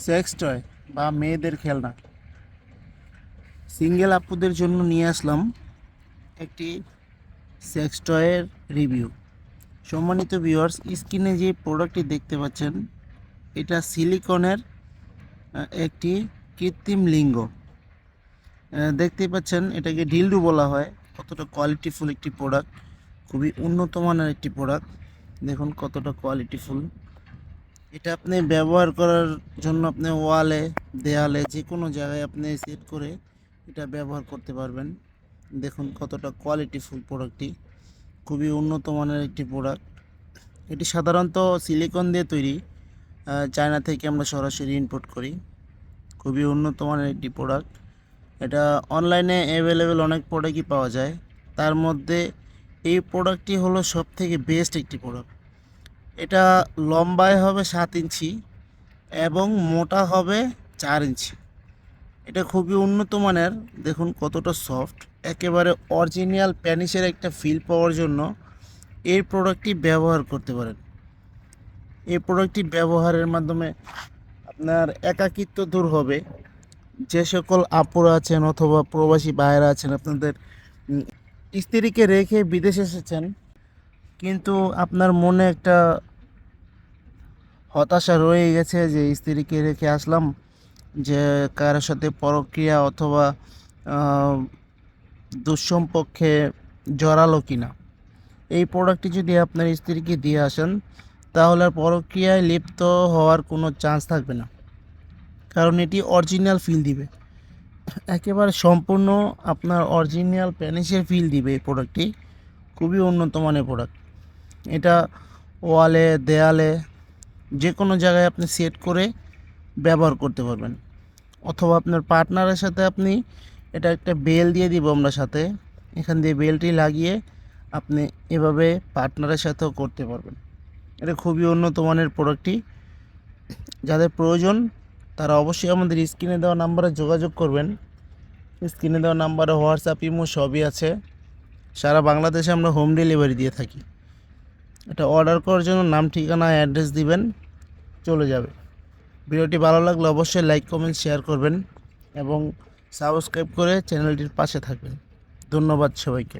Sex toy বা মেয়েদের খেলনা সিঙ্গেল আপুদের জন্য নিয়ে আসলাম একটি সেক্স টয়ের রিভিউ। সম্মানিত ভিউয়ার্স, স্ক্রিনে যে প্রোডাক্টটি দেখতে পাচ্ছেন এটা সিলিকনের একটি কৃত্রিম লিঙ্গ। দেখতে পাচ্ছেন এটাকে ঢিলডু বলা হয়। কতটা কোয়ালিটিফুল একটি প্রোডাক্ট, খুবই উন্নত মানের একটি প্রোডাক্ট। দেখুন কতটা কোয়ালিটিফুল। এটা আপনি ব্যবহার করার জন্য আপনি ওয়ালে, দেয়ালে যে কোনো জায়গায় আপনি সেট করে এটা ব্যবহার করতে পারবেন। দেখুন কতটা কোয়ালিটিফুল প্রোডাক্টটি, খুবই উন্নত মানের একটি প্রোডাক্ট। এটি সাধারণত সিলিকন দিয়ে তৈরি, চায়না থেকে আমরা সরাসরি ইম্পোর্ট করি। খুবই উন্নত মানের একটি প্রোডাক্ট। এটা অনলাইনে অ্যাভেলেবেল অনেক প্রোডাক্টই পাওয়া যায়, তার মধ্যে এই প্রোডাক্টটি হলো সবথেকে বেস্ট একটি প্রোডাক্ট। এটা লম্বায় হবে 7 ইঞ্চি এবং মোটা হবে 4 ইঞ্চি। এটা খুবই উন্নত মানের। দেখুন কতটা সফট, একেবারে অরিজিনাল প্যানিসের একটা ফিল পাওয়ার জন্য এই প্রোডাক্টটি ব্যবহার করতে পারেন। এই প্রোডাক্টটি ব্যবহারের মাধ্যমে আপনার একাকিত্ব দূর হবে। যে সকল আপুরা আছেন অথবা প্রবাসী ভাইয়েরা আছেন, আপনাদের স্ত্রীকে রেখে বিদেশে এসেছেন, কিন্তু আপনার মনে একটা হতাশা রয়ে গেছে যে স্ত্রীকে রেখে আসলাম, যে কারোর সাথে পরক্রিয়া অথবা আহ, দুঃসম্পর্কে জড়ালো কিনা। এই প্রোডাক্টটি যদি আপনার স্ত্রীকে দিয়ে আসেন তাহলে আর পরক্রিয়ায় লিপ্ত হওয়ার কোনো চান্স থাকবে না, কারণ এটি অরিজিনাল ফিল দিবে। একেবারে সম্পূর্ণ আপনার অরিজিনাল প্যানিসের ফিল দিবে এই প্রোডাক্টটি। খুবই উন্নত মানের প্রোডাক্ট। এটা ওয়ালে, দেয়ালে যে কোনো জায়গায় আপনি সেট করে ব্যবহার করতে পারবেন, অথবা আপনার পার্টনারের সাথে আপনি এটা একটা বেল দিয়ে দিব আমরা সাথে, এখান দিয়ে বেলটি লাগিয়ে আপনি এভাবে পার্টনারের সাথেও করতে পারবেন। এটা খুবই উন্নত মানের প্রোডাক্টটি। যাদের প্রয়োজন তারা অবশ্যই আমাদের স্ক্রিনে দেওয়া নাম্বারে যোগাযোগ করবেন। স্ক্রিনে দেওয়া নাম্বারে হোয়াটসঅ্যাপ, ইমো সবই আছে। সারা বাংলাদেশে আমরা হোম ডেলিভারি দিয়ে থাকি। এটা অর্ডার করার জন্য নাম, ঠিকানা, অ্যাড্রেস দিবেন, চলে যাবে। ভিডিওটি ভালো লাগলে অবশ্যই লাইক, কমেন্ট, শেয়ার করবেন এবং সাবস্ক্রাইব করে চ্যানেলটির পাশে থাকবেন। ধন্যবাদ সবাইকে।